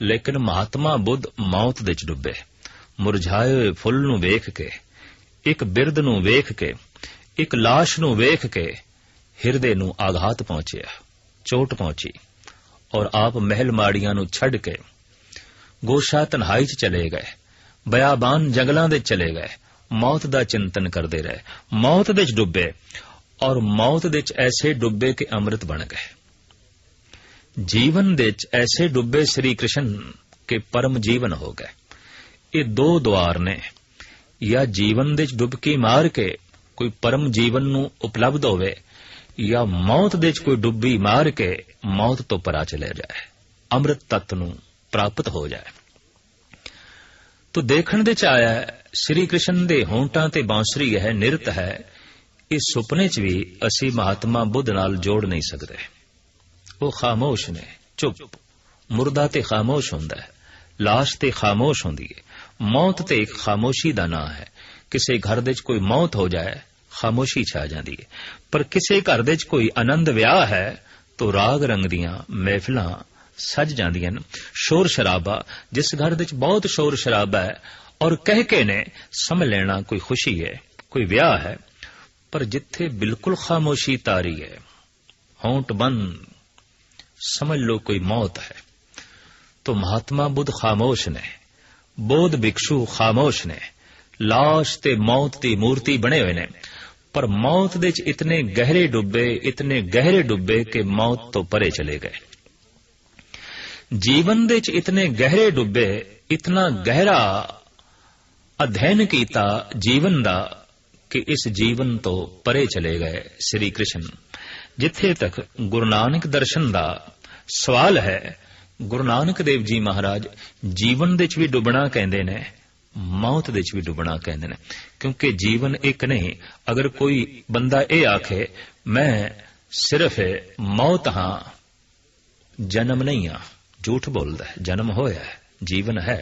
ਲੇਕਿਨ ਮਹਾਤਮਾ ਬੁੱਧ ਮੌਤ ਦੇ ਚ ਡੁੱਬੇ। ਮੁਰਝਾਏ ਹੋਏ ਫੁੱਲ ਨੂੰ ਵੇਖ ਕੇ, ਇੱਕ ਬਿਰਧ ਨੂੰ ਵੇਖ ਕੇ, ਇੱਕ ਲਾਸ਼ ਨੂੰ ਵੇਖ ਕੇ ਹਿਰਦੇ ਨੂੰ ਆਘਾਤ ਪਹੁੰਚਿਆ, ਚੋਟ ਪਹੁੰਚੀ, ਔਰ ਆਪ ਮਹਿਲ ਮਾੜੀਆਂ ਨੂੰ ਛੱਡ ਕੇ ਗੋਸ਼ਾ ਤਨਹਾਈ ਚ ਚਲੇ ਗਏ, ਬਿਆਬਾਨ ਜੰਗਲਾਂ ਦੇ ਚਲੇ ਗਏ, ਮੌਤ ਦਾ ਚਿੰਤਨ ਕਰਦੇ ਰਹੇ, ਮੌਤ ਦੇ ਚ ਡੁੱਬੇ, ਔਰ ਮੌਤ ਦੇ ਚ ਐਸੇ ਡੁੱਬੇ ਕਿ ਅੰਮ੍ਰਿਤ ਬਣ ਗਏ। ਜੀਵਨ ਦੇ ਚ ਐਸੇ ਡੁੱਬੇ ਸ੍ਰੀ ਕ੍ਰਿਸ਼ਨ ਕਿ ਪਰਮ ਜੀਵਨ ਹੋ ਗਏ। ਇਹ ਦੋ ਦੁਆਰ ਨੇ, ਜਾਂ ਜੀਵਨ ਦੇ ਚ ਡੁਬਕੀ ਮਾਰ ਕੇ ਕੋਈ ਪਰਮ ਜੀਵਨ ਨੂੰ ਉਪਲਬਧ ਹੋਵੇ, ਜਾਂ ਮੌਤ ਦੇ ਚ ਕੋਈ ਡੁੱਬੀ ਮਾਰ ਕੇ ਮੌਤ ਤੋਂ ਪਰਾ ਚਲੇ ਜਾਏ, ਅੰਮ੍ਰਿਤ ਤੱਤ ਨੂੰ ਪ੍ਰਾਪਤ ਹੋ ਜਾਏ। ਤੋ ਦੇਖਣ ਦੇ ਚ ਆਇਆ ਸ੍ਰੀ ਕ੍ਰਿਸ਼ਨ ਦੇ ਹੋਂਠਾਂ ਤੇ ਬਾਂਸੁਰੀ ਹੈ, ਨਿਰਤ ਹੈ। ਇਸ ਸੁਪਨੇ ਚ ਵੀ ਅਸੀਂ ਮਹਾਤਮਾ ਬੁੱਧ ਨਾਲ ਜੋੜ ਨਹੀਂ ਸਕਦੇ। ਉਹ ਖਾਮੋਸ਼ ਨੇ, ਚੁੱਪ। ਮੁਰਦਾ ਤੇ ਖਾਮੋਸ਼ ਹੁੰਦਾ ਹੈ, ਲਾਸ਼ ਤੇ ਖਾਮੋਸ਼ ਹੁੰਦੀ ਹੈ। ਮੌਤ ਤੇ ਇੱਕ ਖਾਮੋਸ਼ੀ ਦਾ ਨਾਂ ਹੈ। ਕਿਸੇ ਘਰ ਦੇ ਚ ਕੋਈ ਮੌਤ ਹੋ ਜਾਏ, ਖਾਮੋਸ਼ੀ ਛਾ ਜਾਂਦੀ ਹੈ। ਪਰ ਕਿਸੇ ਘਰ ਦੇ ਚ ਕੋਈ ਆਨੰਦ ਵਿਆਹ ਹੈ ਤਾਂ ਰਾਗ ਰੰਗ ਦੀਆਂ ਮਹਿਫਿਲਾਂ ਸਜ ਜਾਂਦੀਆਂ ਨੇ। ਸ਼ੋਰ ਸ਼ਰਾਬਾ, ਜਿਸ ਘਰ ਦੇ ਚ ਬਹੁਤ ਸ਼ੋਰ ਸ਼ਰਾਬਾ ਹੈ ਔਰ ਕਹਿ ਕੇ ਨੇ ਸਮਝ ਲੈਣਾ ਕੋਈ ਖੁਸ਼ੀ ਹੈ, ਕੋਈ ਵਿਆਹ ਹੈ। ਪਰ ਜਿੱਥੇ ਬਿਲਕੁਲ ਖਾਮੋਸ਼ੀ ਤਾਰੀ ਹੈ, ਹੋਂਠ ਬੰਦ, ਸਮਝ ਲੋ ਕੋਈ ਮੌਤ ਹੈ। तो महात्मा बुद्ध खामोश ने, बौद्ध भिक्षु खामोश ने, लाश ते मौत दी मूर्ति बने हुए ने। पर मौत दे च इतने गहरे डुब्बे कि मौत तो परे चले गए। जीवन दे च इतने गहरे डुब्बे, इतना गहरा अध्ययन कीता जीवन दा कि इस जीवन तो परे चले गए श्री कृष्ण। जिथे तक गुरु नानक दर्शन दा सवाल है, गुरु नानक देव जी महाराज जीवन दे च भी डुबना कहंदे ने, मौत दे च भी डुबना कहंदे ने। क्योंकि जीवन एक नहीं। अगर कोई बंदा ये आखे मैं सिर्फ मौत हाँ, जन्म नहीं हाँ, झूठ बोलदा है। जन्म होया है, जीवन है।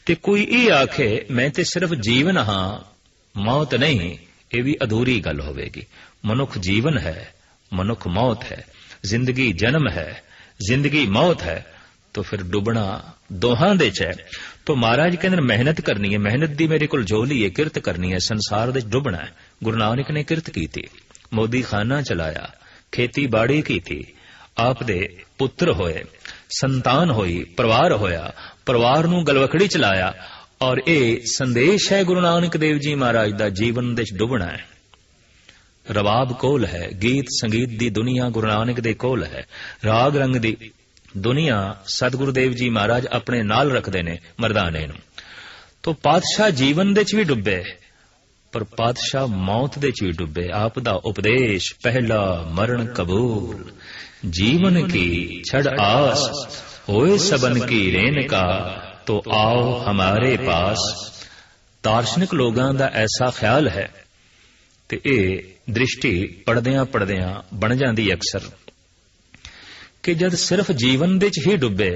ते कोई ये आखे मैं ते सिर्फ जीवन हाँ, मौत नहीं, ये भी अधूरी गल होवेगी। मनुख जीवन है, मनुख मौत है। जिंदगी जन्म है, जिंदगी मौत है। तो फिर डुबना दोहां दे च है। तो महाराज कहंदे मेहनत करनी है, मेहनत दी मेरे कोल झोली है, किरत करनी है, संसार दे डुबना है। गुरु नानक ने किरत की थी, मोदी खाना चलाया, खेती बाड़ी की थी, आप दे पुत्र होए, संतान होई, परिवार होया, परिवार नूं गलवकड़ी चलाया। और ये संदेश है गुरु नानक देव जी महाराज दा, जीवन दे डुबना है। रबाब कोल है, गीत संगीत दी दुनिया गुरु नानक दे कोल है, राग रंग दी दुनिया सतगुरु देव जी महाराज अपने नाल रखते ने मरदाने नूं। तो पातशाह जीवन दे च भी डुबे, पर पातशाह मौत दे च भी डुबे। आप दा उपदेश पहला मरण कबूल, जीवन की छड़ आस, होए सबन की रेन का, तो आओ हमारे पास। दार्शनिक लोगां दा ऐसा ख्याल है ते ये दृष्टि पढ़दियां पढ़दियां बन जाती अक्सर कि जद सिर्फ जीवन दे च ही डुबे,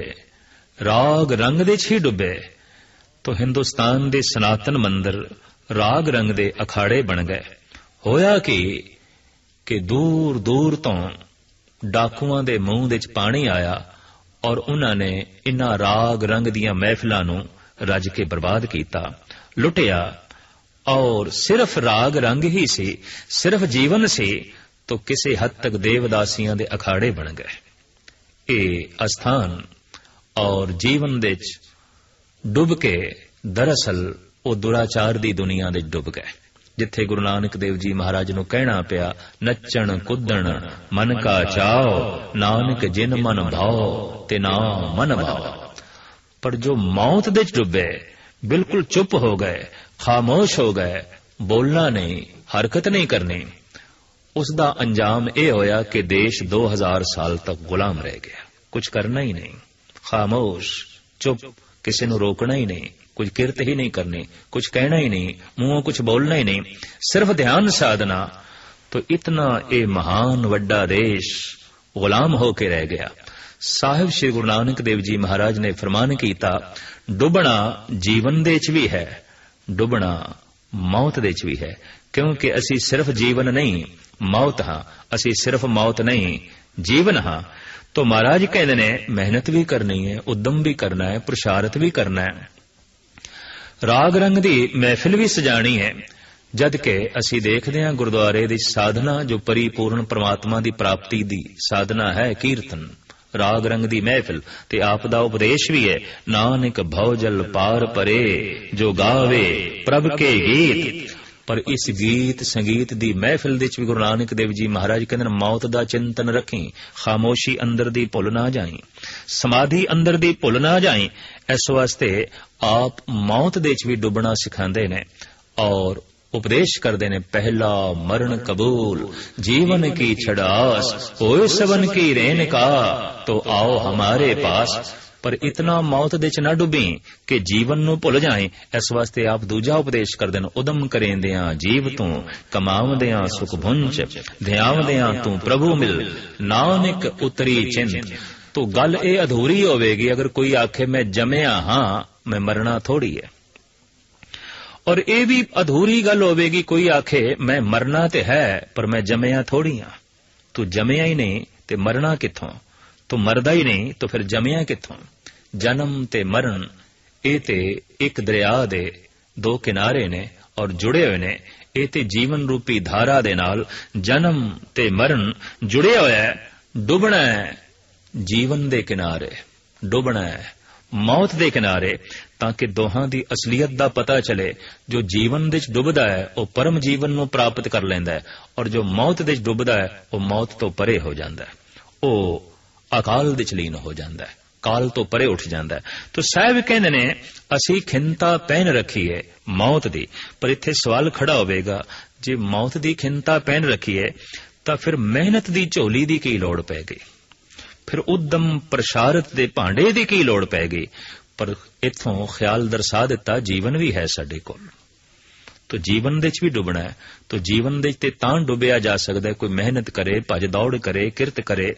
राग रंग दे च ही डुबे, तो हिंदुस्तान दे सनातन मंदिर राग रंग दे अखाड़े बन गए। होया कि दूर दूर तो डाकुआं दे मुंह दे च पानी आया और उन्होंने इन्हां राग रंग दियां महफिलां नूं रज के बर्बाद कीता, लुटिया। और सिर्फ राग रंग ही सी, सिर्फ जीवन सी, तो किसी हद तक देवदासियां दे अखाड़े बन गए। ये अस्थान और जीवन दे डुब के दरअसल वो दुराचार दी दुनिया दे डुब गए, जिथे गुरु नानक देव जी महाराज नूं कहना पिया नच्चण कुद्दण मन का चाओ, नानक जिन मन भाओ ते ना मन भाओ। पर जो मौत दे डुबे, बिल्कुल चुप हो गए, खामोश हो गए, बोलना नहीं, हरकत नहीं करनी, उसका अंजाम यह होया कि देश 2000 साल तक गुलाम रह गया। कुछ करना ही नहीं, खामोश चुप, किसी को रोकना ही नहीं, कुछ किरत ही नहीं करनी, कुछ कहना ही नहीं, मुंहों कुछ बोलना ही नहीं, सिर्फ ध्यान साधना। तो इतना ये महान वड्डा देश गुलाम होके रह गया। साहिब श्री गुरु नानक देव जी महाराज ने फरमान कीता, डुबना जीवन दे च भी है, डुबना मौत दे च भी है। क्योंकि असी सिर्फ जीवन नहीं मौत हाँ, असी सिर्फ मौत नहीं जीवन हाँ। तो महाराज कहते ने मेहनत भी करनी है, उद्यम भी करना है, पुरुषार्थ भी करना है, राग रंग दी महफिल भी सजानी है। जद के असी देखते हैं गुरुद्वारे दी साधना जो परिपूर्ण परमात्मा दी प्राप्ति दी साधना है, कीर्तन राग रंग दी महफिल ते आप दा उपदेश भी है, नानक भव जल पार परे जो गावे प्रभ के गीत। ਪਰ ਇਸ ਗੀਤ ਸੰਗੀਤ ਦੀ ਮਹਿਫਿਲ ਵਿੱਚ ਵੀ ਗੁਰੂ ਨਾਨਕ ਦੇਵ ਜੀ ਮਹਾਰਾਜ ਕਹਿੰਦੇ ਨੇ, ਮੌਤ ਦਾ ਚਿੰਤਨ ਰੱਖੀ, ਖਾਮੋਸ਼ੀ ਅੰਦਰ ਦੀ ਭੁੱਲ ਨਾ ਜਾਈ, ਸਮਾਧੀ ਅੰਦਰ ਦੀ ਭੁੱਲ ਨਾ ਜਾਈ। ਇਸ ਵਾਸਤੇ ਆਪ ਮੌਤ ਦੇ ਵਿੱਚ ਵੀ ਡੁੱਬਣਾ ਸਿਖਾਉਂਦੇ ਨੇ ਔਰ ਉਪਦੇਸ਼ ਕਰਦੇ ਨੇ, ਪਹਿਲਾ ਮਰਨ ਕਬੂਲ ਜੀਵਨ ਕੀ ਛੜਾਸ, ਹੋਏ ਸਵਨ ਕੀ ਰੇਨ ਕਾ, ਤੋ ਆਓ ਹਮਾਰੇ ਪਾਸ। ਪਰ ਇਤਨਾ ਮੌਤ ਦੇ ਚ ਨਾ ਡੁੱਬੀ ਕਿ ਜੀਵਨ ਨੂੰ ਭੁੱਲ ਜਾਏ। ਇਸ ਵਾਸਤੇ ਆਪ ਦੂਜਾ ਉਪਦੇਸ਼ ਕਰਦੇ ਨੇ, ਉਦਮ ਕਰੇਂਦਿਆਂ ਜੀਵ ਤੂੰ, ਕਮਾਵਦਿਆਂ ਸੁਖ ਭੁੰਚ, ਧਿਆਵਦਿਆਂ ਤੂੰ ਪ੍ਰਭੂ ਮਿਲ, ਨਾਨਕ ਉਤਰੀ ਚਿੰਤ। ਤੋ ਗੱਲ ਇਹ ਅਧੂਰੀ ਹੋਵੇਗੀ ਅਗਰ ਕੋਈ ਆਖੇ ਮੈਂ ਜੰਮਿਆ ਹਾਂ, ਮੈਂ ਮਰਨਾ ਥੋੜੀ ਹੈ। ਔਰ ਇਹ ਵੀ ਅਧੂਰੀ ਗੱਲ ਹੋਵੇਗੀ ਕੋਈ ਆਖੇ ਮੈਂ ਮਰਨਾ ਤੇ ਹੈ ਪਰ ਮੈਂ ਜੰਮਿਆ ਥੋੜੀ ਹਾਂ। ਤੂੰ ਜੰਮਿਆ ਹੀ ਨਹੀਂ ਤੇ ਮਰਨਾ ਕਿੱਥੋਂ? ਤੂੰ ਮਰਦਾ ਹੀ ਨਹੀਂ ਤਾਂ ਫਿਰ ਜੰਮਿਆ ਕਿੱਥੋਂ? ਜਨਮ ਤੇ ਮਰਨ ਇਹ ਤੇ ਇੱਕ ਦਰਿਆ ਦੇ ਦੋ ਕਿਨਾਰੇ ਨੇ ਔਰ ਜੁੜੇ ਹੋਏ ਨੇ। ਇਹ ਤੇ ਜੀਵਨ ਰੂਪੀ ਧਾਰਾ ਦੇ ਨਾਲ ਜਨਮ ਤੇ ਮਰਨ ਜੁੜਿਆ ਹੋਇਆ ਹੈ। ਡੁੱਬਣਾ ਹੈ ਜੀਵਨ ਦੇ ਕਿਨਾਰੇ, ਡੁੱਬਣਾ ਹੈ ਮੌਤ ਦੇ ਕਿਨਾਰੇ, ਤਾਂ ਕਿ ਦੋਹਾਂ ਦੀ ਅਸਲੀਅਤ ਦਾ ਪਤਾ ਚਲੇ। ਜੋ ਜੀਵਨ ਵਿੱਚ ਡੁੱਬਦਾ ਹੈ ਉਹ ਪਰਮ ਜੀਵਨ ਨੂੰ ਪ੍ਰਾਪਤ ਕਰ ਲੈਂਦਾ ਹੈ, ਔਰ ਜੋ ਮੌਤ ਵਿੱਚ ਡੁੱਬਦਾ ਹੈ ਉਹ ਮੌਤ ਤੋਂ ਪਰੇ ਹੋ ਜਾਂਦਾ ਹੈ, ਉਹ ਅਕਾਲ ਵਿੱਚ ਲੀਨ ਹੋ ਜਾਂਦਾ ਹੈ, ਕਾਲ ਤੋਂ ਪਰੇ ਉੱਠ ਜਾਂਦਾ ਹੈ। ਤਾਂ ਸਾਹਿਬ ਕਹਿੰਦੇ ਨੇ ਅਸੀਂ ਖਿੰਤਾ ਪਹਿਨ ਰੱਖੀਏ ਮੌਤ ਦੀ। ਪਰ ਇੱਥੇ ਸਵਾਲ ਖੜਾ ਹੋਵੇਗਾ, ਜੇ ਮੌਤ ਦੀ ਖਿੰਤਾ ਪਹਿਨ ਰੱਖੀਏ ਤਾਂ ਫਿਰ ਮਿਹਨਤ ਦੀ ਝੋਲੀ ਦੀ ਕੀ ਲੋੜ ਪੈ ਗਈ? ਫਿਰ ਉਦਮ ਪ੍ਰਸ਼ਾਰਤ ਦੇ ਭਾਂਡੇ ਦੀ ਕੀ ਲੋੜ ਪੈ ਗਈ? ਪਰ ਇੱਥੋਂ ਖਿਆਲ ਦਰਸਾ ਦਿੱਤਾ ਜੀਵਨ ਵੀ ਹੈ ਸਾਡੇ ਕੋਲ, ਤਾਂ ਜੀਵਨ ਦੇ 'ਚ ਵੀ ਡੁੱਬਣਾ ਹੈ। ਤਾਂ ਜੀਵਨ ਦੇ 'ਚ ਤੇ ਤਾਂ ਡੁੱਬਿਆ ਜਾ ਸਕਦਾ ਕੋਈ ਮਿਹਨਤ ਕਰੇ, ਭੱਜ ਦੌੜ ਕਰੇ, ਕਿਰਤ ਕਰੇ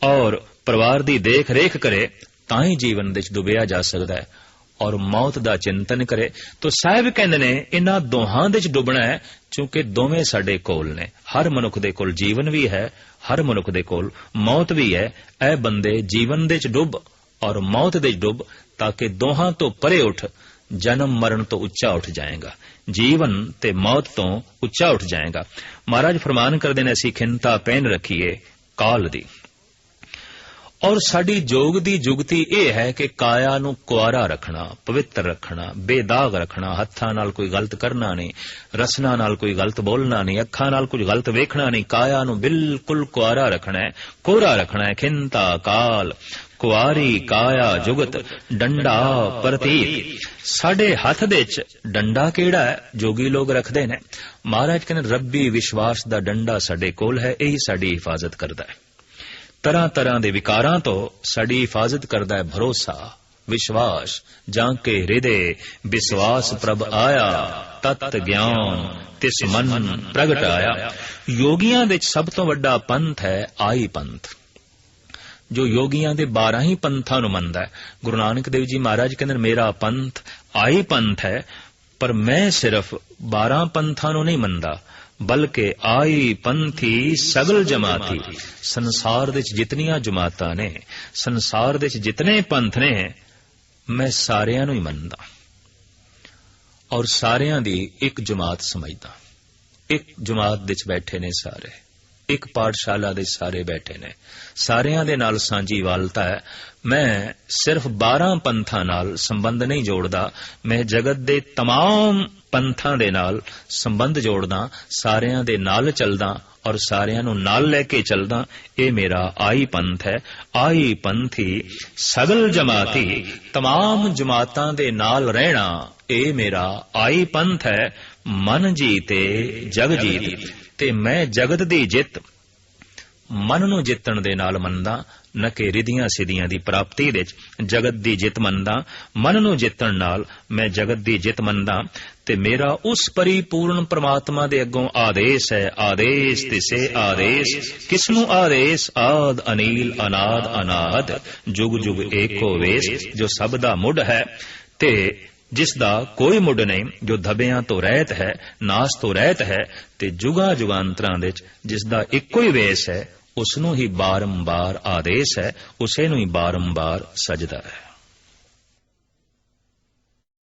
ਔਰ ਪਰਿਵਾਰ ਦੀ ਦੇਖ ਰੇਖ ਕਰੇ, ਤਾਂ ਹੀ ਜੀਵਨ ਦੇ 'ਚ ਡੁੱਬਿਆ ਜਾ ਸਕਦਾ ਹੈ ਔਰ ਮੌਤ ਦਾ ਚਿੰਤਨ ਕਰੇ। ਤਾਂ ਸਾਹਿਬ ਕਹਿੰਦੇ ਨੇ ਇਹਨਾਂ ਦੋਹਾਂ ਦੇ 'ਚ ਡੁੱਬਣਾ ਹੈ, ਕਿਉਂਕਿ ਦੋਵੇਂ ਸਾਡੇ ਕੋਲ ਨੇ। ਹਰ ਮਨੁੱਖ ਦੇ ਕੋਲ ਜੀਵਨ ਵੀ ਹੈ, ਹਰ ਮਨੁੱਖ ਦੇ ਕੋਲ ਮੌਤ ਵੀ ਹੈ। ਇਹ ਬੰਦੇ ਜੀਵਨ ਦੇ 'ਚ ਡੁੱਬ ਔਰ ਮੌਤ ਦੇ 'ਚ ਡੁੱਬ, ਤਾਂ ਕਿ ਦੋਹਾਂ ਤੋਂ ਪਰੇ ਉੱਠ, ਜਨਮ ਮਰਨ ਤੋਂ ਉੱਚਾ ਉੱਠ ਜਾਏਗਾ, ਜੀਵਨ ਤੇ ਮੌਤ ਤੋਂ ਉੱਚਾ ਉੱਠ ਜਾਏਗਾ। ਮਹਾਰਾਜ ਫਰਮਾਨ ਕਰਦੇ ਨੇ ਅਸੀਂ ਖਿੰਤਾ ਪਹਿਨ ਰੱਖੀਏ ਕਾਲ ਦੀ। ਔਰ ਸਾਡੀ ਜੋਗ ਦੀ ਜੁਗਤੀ ਇਹ ਹੈ ਕਿ ਕਾਇਆ ਨੂੰ ਕੁਆਰਾ ਰੱਖਣਾ, ਪਵਿੱਤਰ ਰੱਖਣਾ, ਬੇਦਾਗ ਰੱਖਣਾ, ਹੱਥਾਂ ਨਾਲ ਕੋਈ ਗਲਤ ਕਰਨਾ ਨਹੀਂ, ਰਸਨਾ ਨਾਲ ਕੋਈ ਗਲਤ ਬੋਲਣਾ ਨਹੀਂ, ਅੱਖਾਂ ਨਾਲ ਕੁਝ ਗਲਤ ਵੇਖਣਾ ਨਹੀਂ। ਕਾਇਆ ਨੂੰ ਬਿਲਕੁਲ ਕੁਆਰਾ ਰੱਖਣਾ ਹੈ, ਕੋਰਾ ਰੱਖਣਾ ਹੈ। ਖਿੰਤਾ ਕਾਲ ਕੁਆਰੀ ਕਾਇਆ ਜੁਗਤ ਡੰਡਾ ਪ੍ਰਤੀਤ। ਸਾਡੇ ਹੱਥ ਦੇ 'ਚ ਡੰਡਾ ਕਿਹੜਾ ਹੈ? ਜੋਗੀ ਲੋਕ ਰੱਖਦੇ ਨੇ। ਮਹਾਰਾਜ ਕਹਿੰਦੇ ਰੱਬੀ ਵਿਸ਼ਵਾਸ ਦਾ ਡੰਡਾ ਸਾਡੇ ਕੋਲ ਹੈ, ਇਹੀ ਸਾਡੀ ਹਿਫਾਜ਼ਤ ਕਰਦਾ ਹੈ। ਤਰ੍ਹਾਂ ਤਰ੍ਹਾਂ ਦੇ ਵਿਕਾਰਾਂ ਤੋਂ ਸਾਡੀ ਹਿਫਾਜ਼ਤ ਕਰਦਾ ਹੈ ਭਰੋਸਾ, ਵਿਸ਼ਵਾਸ। ਜਾਂ ਕੇ ਹਿਰਦੇ ਵਿਸ਼ਵਾਸ ਪ੍ਰਭ ਆਇਆ, ਤਤ ਗਿਆਨ ਤਿਸ ਮਨ ਪ੍ਰਗਟ ਆਇਆ। ਯੋਗੀਆਂ ਵਿੱਚ ਸਭ ਤੋਂ ਵੱਡਾ ਪੰਥ ਹੈ ਆਈ ਪੰਥ, ਜੋ ਯੋਗੀਆਂ ਦੇ 12 ਹੀ ਪੰਥਾਂ ਨੂੰ ਮੰਨਦਾ ਹੈ। ਗੁਰੂ ਨਾਨਕ ਦੇਵ ਜੀ ਮਹਾਰਾਜ ਕਹਿੰਦੇ ਮੇਰਾ ਪੰਥ ਆਈ ਪੰਥ ਹੈ, ਪਰ ਮੈਂ ਸਿਰਫ 12 ਪੰਥਾਂ ਨੂੰ ਨਹੀਂ ਮੰਨਦਾ, ਬਲਕਿ ਆਈ ਪੰਥੀ ਸਗਲ ਜਮਾਤੀ। ਸੰਸਾਰ ਦੇ ਜਿਤਨੀਆਂ ਜਮਾਤਾਂ ਨੇ, ਸੰਸਾਰ ਦੇ ਜਿਤਨੇ ਪੰਥ ਨੇ, ਮੈਂ ਸਾਰਿਆਂ ਨੂੰ ਹੀ ਮੰਨਦਾ ਔਰ ਸਾਰਿਆਂ ਦੀ ਇੱਕ ਜਮਾਤ ਸਮਝਦਾ। ਇੱਕ ਜਮਾਤ ਵਿੱਚ ਬੈਠੇ ਨੇ ਸਾਰੇ, ਇੱਕ ਪਾਠਸ਼ਾਲਾ ਦੇ ਸਾਰੇ ਬੈਠੇ ਨੇ, ਸਾਰਿਆਂ ਦੇ ਨਾਲ ਸਾਂਝੀ ਵਾਲਤਾ ਹੈ। ਮੈਂ ਸਿਰਫ 12 ਪੰਥਾਂ ਨਾਲ ਸੰਬੰਧ ਨਹੀਂ ਜੋੜਦਾ, ਮੈਂ ਜਗਤ ਦੇ तमाम ਪੰਥਾਂ ਦੇ ਨਾਲ ਸੰਬੰਧ ਜੋੜਦਾ, ਸਾਰਿਆਂ ਦੇ ਨਾਲ ਚੱਲਦਾ ਔਰ ਸਾਰਿਆਂ ਨੂੰ ਨਾਲ ਲੈ ਕੇ ਚੱਲਦਾ। ਇਹ ਮੇਰਾ ਆਈ ਪੰਥ ਹੈ। ਆਈ ਪੰਥੀ ਸਗਲ ਜਮਾਤੀ, तमाम ਜਮਾਤਾਂ ਦੇ ਨਾਲ ਰਹਿਣਾ, ਇਹ ਮੇਰਾ ਆਈ ਪੰਥ ਹੈ। ਮਨ ਜੀਤੇ ਜਗ ਜੀਤ, ਤੇ ਮੈਂ ਜਗਤ ਦੀ ਜਿੱਤ ਮਨ ਨੂੰ ਜਿੱਤਣ ਦੇ ਨਾਲ ਮੰਨਦਾ, न ਕਿ ਰਿਧੀਆਂ ਸਿਧੀਆਂ ਦੀ ਪ੍ਰਾਪਤੀ ਵਿੱਚ ਜਗਤ ਦੀ ਜਿੱਤ ਮੰਨਦਾ। ਮਨ ਨੂੰ ਜਿੱਤਣ ਨਾਲ ਮੈਂ ਜਗਤ ਦੀ ਜਿੱਤ ਮੰਨਦਾ, ਤੇ ਮੇਰਾ ਉਸ ਪਰਿਪੂਰਨ ਪ੍ਰਮਾਤਮਾ ਦੇ ਅੱਗੋਂ ਆਦੇਸ਼ ਹੈ। ਆਦੇਸ਼ ਤਿਸੇ ਆਦੇਸ਼, ਕਿਸ ਨੂੰ ਆਦੇਸ਼? ਆਦ ਅਨੀਲ ਅਨਾਦ ਅਨਾਹਦ, ਜੁਗ ਜੁਗ ਏਕੋ ਵੇਸ। ਜੋ ਸਭ ਦਾ ਮੁੱਢ ਹੈ ਤੇ ਜਿਸ ਦਾ ਕੋਈ ਮੁੱਢ ਨਹੀਂ, ਜੋ ਧੱਬਿਆਂ ਤੋਂ ਰਹਿਤ ਹੈ, ਨਾਸ ਤੋਂ ਰਹਿਤ ਹੈ, ਤੇ ਜੁਗਾਂ ਜੁਗਾਂਤਰਾਂ ਵਿੱਚ ਜਿਸ ਦਾ ਇੱਕੋ ਹੀ ਵੇਸ ਹੈ, ਉਸ ਨੂੰ ਹੀ ਬਾਰੰਬਾਰ ਆਦੇਸ਼ ਹੈ, ਉਸੇ ਨੂੰ ਹੀ ਬਾਰੰਬਾਰ ਸਜਦਾ ਹੈ।